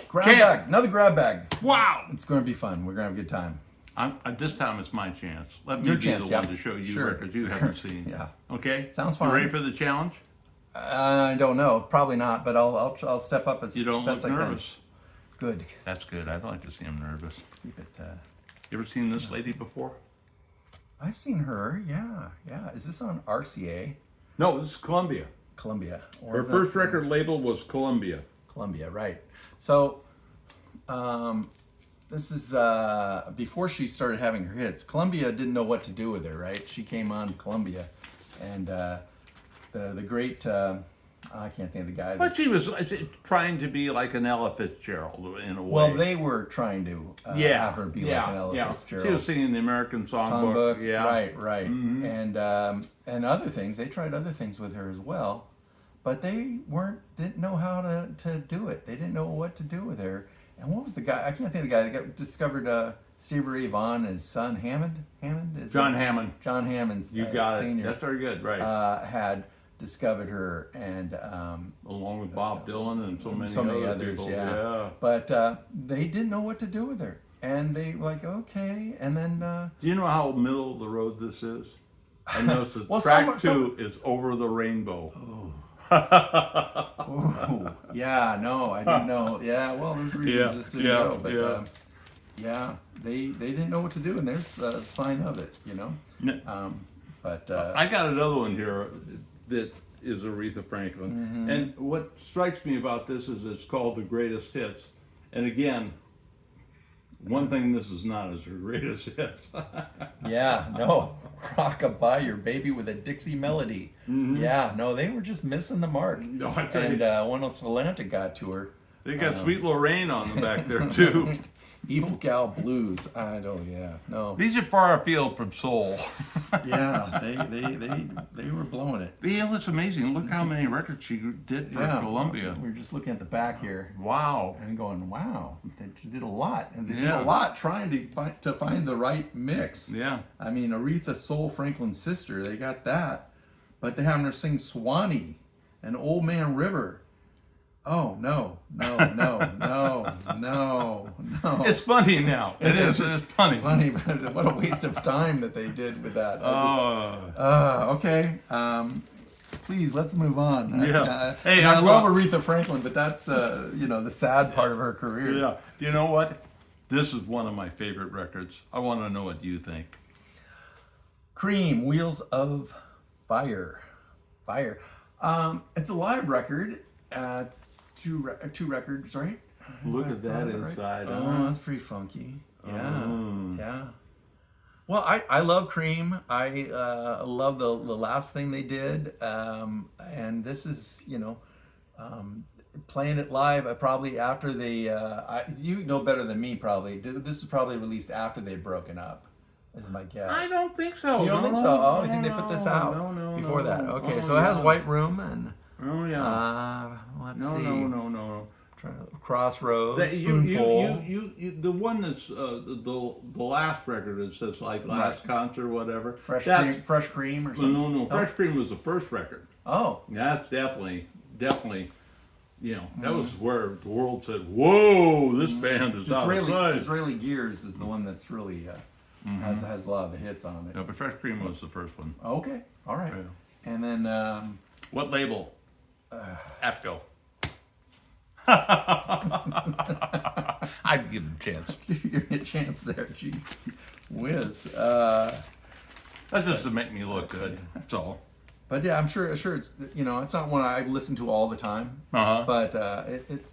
Grab Champ. bag. Another grab bag. Wow. It's going to be fun. We're going to have a good time. This time it's my chance. Let me Your be chance, the yeah. one to show you Sure, records you sure. haven't seen. Yeah. Okay. Sounds You fine. ready for the challenge? I don't know. Probably not, but I'll step up as You don't best look I can. nervous. Good. That's good. I'd like to see him nervous. Keep it. You ever seen this lady before? I've seen her. Yeah. Yeah. Is this on RCA? No, this is Columbia. Columbia. Or Her is that- first record label was Columbia. Columbia, right. So, this is before she started having her hits. Columbia didn't know what to do with her, right? She came on Columbia, and the great, I can't think of the guy. But she was trying to be like an Ella Fitzgerald in a way. Well, they were trying to have her be like an Ella Fitzgerald. She was singing the American Songbook. Yeah. Right. Mm-hmm. And other things. They tried other things with her as well, but they didn't know how to do it. They didn't know what to do with her. And what was the guy? I can't think of the guy that discovered Stevie Ray Vaughan and his son Hammond. John Hammond. John Hammond's You got senior, it. That's very good. Right. had discovered her, and along with Bob Dylan and so many other others. people. Yeah. But they didn't know what to do with her, and they like okay, and then. Do you know how middle of the road this is? I noticed that Well, track 2 is Over the Rainbow. Oh, yeah, no, I didn't know. Yeah, well, there's reasons this didn't go, but yeah, they didn't know what to do, and there's a sign of it, you know. But I got another one here that is Aretha Franklin, Mm-hmm. and what strikes me about this is it's called the Greatest Hits, and again, one thing this is not is her greatest hits. yeah, no, rockabye your baby with a Dixie melody. Mm-hmm. Yeah, no, they were just missing the mark. No, I tell And you, when Atlanta got to her, they got Sweet Lorraine on the back there too. Evil Gal Blues. I don't. Yeah, no. These are far afield from soul. Yeah, they were blowing it. Yeah, it's amazing. Look how many records she did for Columbia. We're just looking at the back here. Wow. And going, wow, they did a lot, and they did Yeah. a lot trying to find the right mix. Yeah. I mean, Aretha Soul Franklin's sister, they got that, but they're having her sing Swanee and Old Man River. Oh no! It's funny now. It is. It's funny. It's funny, but what a waste of time that they did with that. Okay. Please, let's move on. Yeah. Hey, I love Aretha Franklin, but that's the sad part of her career. Yeah. You know what? This is one of my favorite records. I want to know what you think. Cream, Wheels of Fire. It's a live record. Two records, right? Look at that inside. Oh, that's pretty funky. Yeah. Well, I love Cream. I love the last thing they did, and this is playing it live. Probably after they, you know better than me. Probably this is probably released after they've broken up. Is my guess. I don't think so. You don't think so? Oh, I think they put this out before that. Okay, so it has White Room and. Oh yeah. Let's no, see. No. Crossroads. Spoonful. You, the one that's the last record that says like last concert or whatever. Fresh cream or something. No. Fresh Cream was the first record. Oh. That's definitely. That was where the world said, "Whoa, this band is out of sight." Disraeli Gears is the one that's really has a lot of the hits on it. No, but Fresh Cream was the first one. Okay. All right. Yeah. And then. What label? APCO. I'd give him a chance. Give me a chance there, gee whiz. That's just to make me look good. That's all. But yeah, I'm sure it's it's not one I listen to all the time. But it's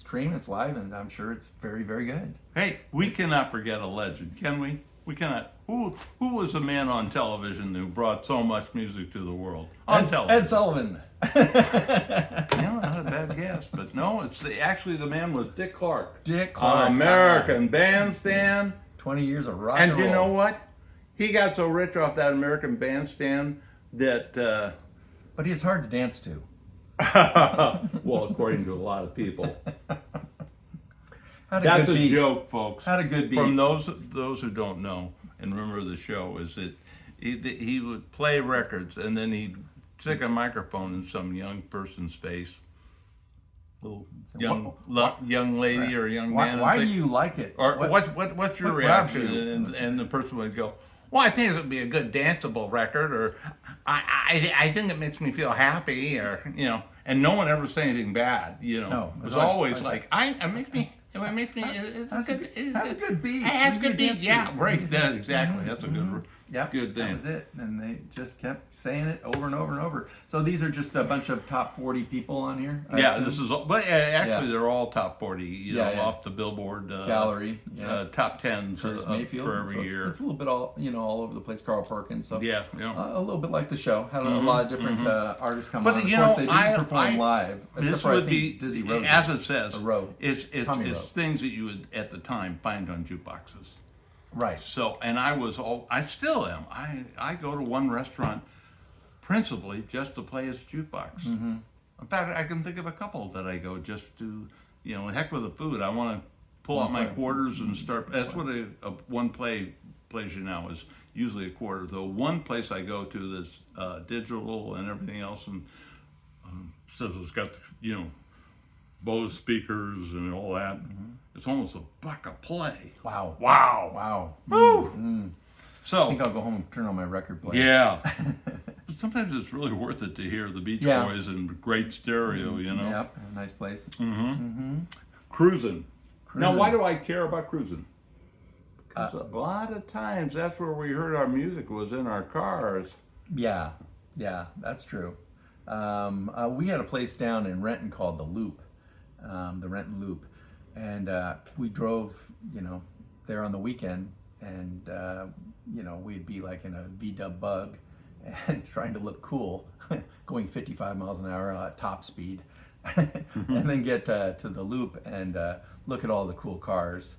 Cream, it's live, and I'm sure it's very, very good. Hey, we cannot forget a legend, can we? We cannot. Who was the man on television who brought so much music to the world? Television. Ed Sullivan. No, not a bad guess, but no, actually the man was Dick Clark. Dick Clark. American Bandstand. 20 years of rock and roll. And you know what? He got so rich off that American Bandstand that... But he's hard to dance to. Well, according to a lot of people. That's a joke, folks. Had a good beat. From those who don't know and remember the show, is that he would play records and then he'd stick a microphone in some young person's face little So young lady or young man. Why and do say, you like it? or what's your what grabs reaction? you? And the person would go, well, I think it would be a good danceable record, or I think it makes me feel happy, or and no one ever say anything bad. No, it was always like it makes me. It makes me. Has a good beat. It has good beat. Dancer. Yeah, right. That's Mm-hmm. exactly. That's a good. Yep, Good thing. that was it. And they just kept saying it over and over and over. So these are just a bunch of top 40 people on here? I assume? This is all, but actually Yeah. they're all top 40, Yeah. off the Billboard Gallery. Yeah. top 10s Curtis for Mayfield. every So year. it's a little bit all over the place. Carl Perkins. So Yeah. a little bit like the show. Had a lot of different artists come But, on. Of you course, know, they didn't perform live. This Except for, I would think, be, Dizzy Road. as it says, Road. it's Tommy Road. things that you would at the time find on jukeboxes. Right. So, and I still am. I go to one restaurant principally just to play its jukebox. In fact, I can think of a couple that I go just to, heck with the food. I want to pull out my quarters and start. That's what one play plays you now is usually a quarter. The one place I go to that's digital and everything else, and says it's got Bose speakers and all that. It's almost $1 a play. Wow. Wow. Woo! So I think I'll go home and turn on my record player. yeah. But sometimes it's really worth it to hear the Beach Boys in great stereo, Yep, a nice place. Cruising. Now, Cruising. why do I care about cruising? Because a lot of times that's where we heard our music was in our cars. Yeah, that's true. We had a place down in Renton called the Loop, the Renton Loop, and we drove, there on the weekend, and we'd be like in a V-dub Bug, and trying to look cool, going 55 miles an hour at top speed, and then get to the Loop and look at all the cool cars.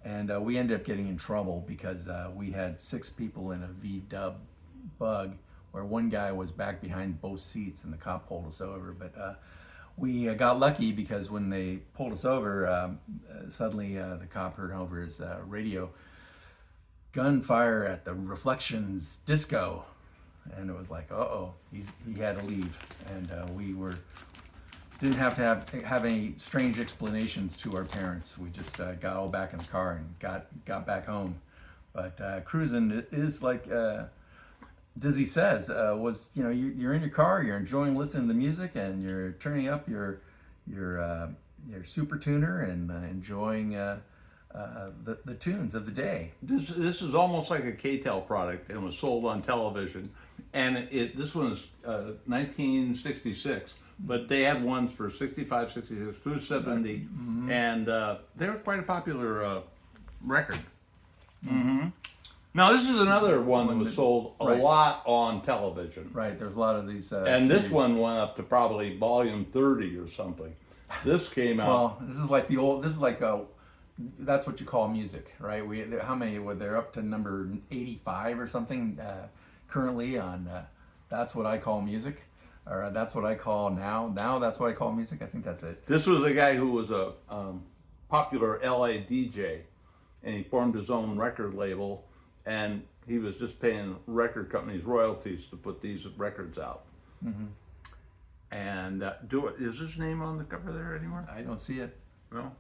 And we ended up getting in trouble because we had 6 people in a V-dub Bug, where one guy was back behind both seats and the cop pulled us over. But we got lucky because when they pulled us over, suddenly the cop heard over his radio, gunfire at the Reflections Disco. And it was like, he had to leave. And we didn't have to have any strange explanations to our parents. We just got all back in the car and got back home. But cruising is like Dizzy says, you're in your car, you're enjoying listening to the music, and you're turning up your super tuner and enjoying the tunes of the day. This is almost like a K-Tel product and was sold on television. And this one is 1966. But they had ones for 65, 66, through 70, and they were quite a popular record. Now, this is another one that was sold a lot on television. Right, there's a lot of these and series. this one went up to probably volume 30 or something. This came out. Well, this is like that's what you call music, right? How many were there? Up to number 85 or something currently on That's What I Call Music. Or that's what I call now. Now that's what I call music. I think that's it. This was a guy who was a popular LA DJ, and he formed his own record label, and he was just paying record companies royalties to put these records out. And is his name on the cover there anymore? I don't see it. No.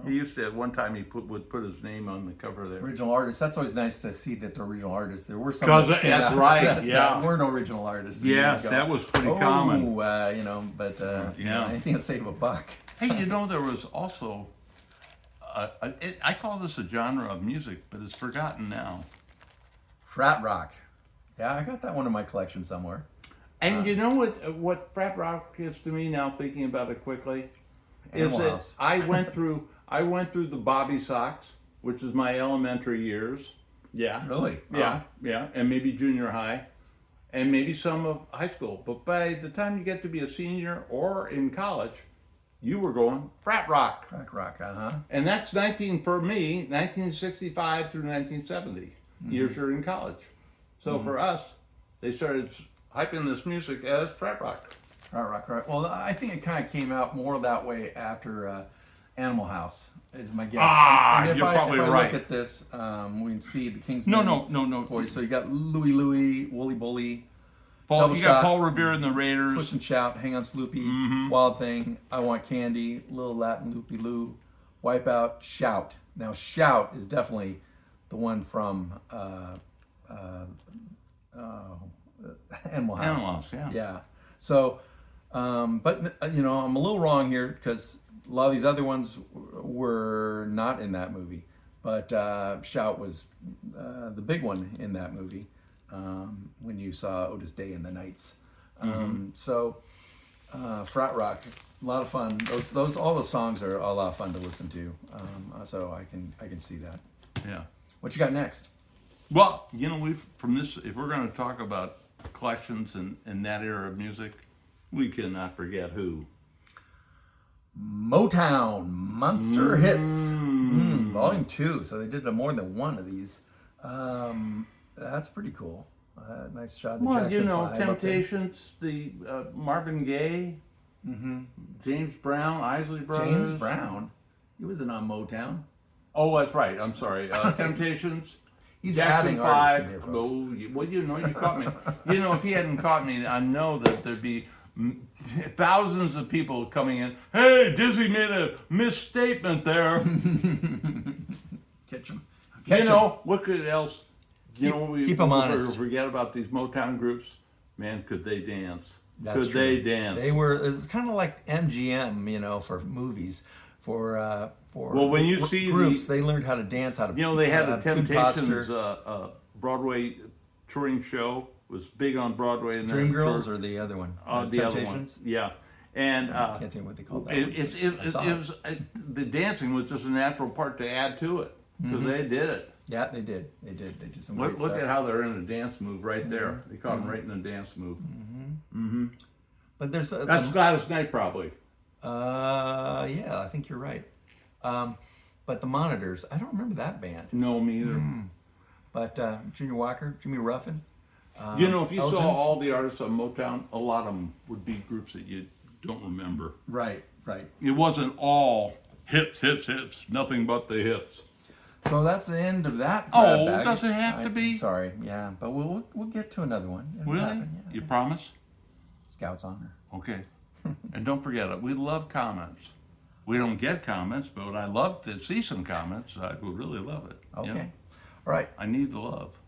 He used to, at one time, would put his name on the cover there. Original artists. That's always nice to see that they're original artists. There were some That's right, that weren't original artists. Yes, that was pretty common. But anything to save $1. Hey, there was also, I call this a genre of music, but it's forgotten now. Frat rock. Yeah, I got that one in my collection somewhere. And you know what frat rock is to me now, thinking about it quickly? Is Animal that House. I went through the Bobby Sox, which is my elementary years. Yeah. Really? Yeah, and maybe junior high, and maybe some of high school. But by the time you get to be a senior or in college, you were going frat rock. Frat rock, And that's 1965 through 1970 years you're in college. So for us, they started hyping this music as frat rock. Frat rock, right. Well, I think it kind of came out more that way after Animal House, is my guess. And you're probably if I right. look at this, we can see the King's No. voice. So you got Louie, Wooly Bully, Paul, Double you got Shot, Paul Revere and the Raiders. Push and Shout, Hang on Sloopy, Mm-hmm. Wild Thing, I Want Candy, Little Latin Loopy Loo, Wipeout, Shout. Now, Shout is definitely the one from Animal House. Animal House, yeah. Yeah. So, but you know, I'm a little wrong here because a lot of these other ones were not in that movie. But Shout was the big one in that movie when you saw Otis Day and the Knights. So, Frat Rock, a lot of fun. Those all those songs are a lot of fun to listen to. So I can see that. Yeah. What you got next? Well, you know, if we're going to talk about collections and that era of music, we cannot forget who. Motown Monster Hits, Volume 2. So they did more than one of these. That's pretty cool. Nice shot of the Well, Jackson you know, 5 up there. Temptations, the Marvin Gaye, James Brown, Isley Brothers. James Brown. He wasn't on Motown. Oh, that's right. I'm sorry. Temptations. He's Jackson adding artists in 5. here, folks. Well, you know, you caught me. You know, if he hadn't caught me, I know that there'd be thousands of people coming in. Hey, Dizzy made a misstatement there. Catch him. You know, what could else? You know, we keep 'em honest. forget about these Motown groups. Man, could they dance? That's Could true. they dance? They were. It's kind of like MGM, you know, for movies. For Well, when you see groups, they learned how to dance, how to You know, they had the good Temptations posture. Broadway touring show. Was big on Broadway. And Dream then Girls toured- or the other one? the other one. Temptations? Yeah, and I can't think what they called that. it was the dancing was just a natural part to add to it because they did it. Yeah, they did. They did some great Look stuff. at how they're in a dance move right there. They caught them right in the dance move. But there's That's Gladys Knight probably. yeah, I think you're right. But the Monitors, I don't remember that band. No, me either. But Junior Walker, Jimmy Ruffin. You know, if you saw Elton's. all the artists on Motown, a lot of them would be groups that you don't remember. Right. It wasn't all hits, nothing but the hits. So that's the end of that. Oh, grab bag. does it have to be? Sorry, yeah, but we'll get to another one. It'll Really? happen, yeah. You promise? Scout's honor. Okay. And don't forget it. We love comments. We don't get comments, but I'd love to see some comments. I would really love it. Okay. You know? All right. I need the love.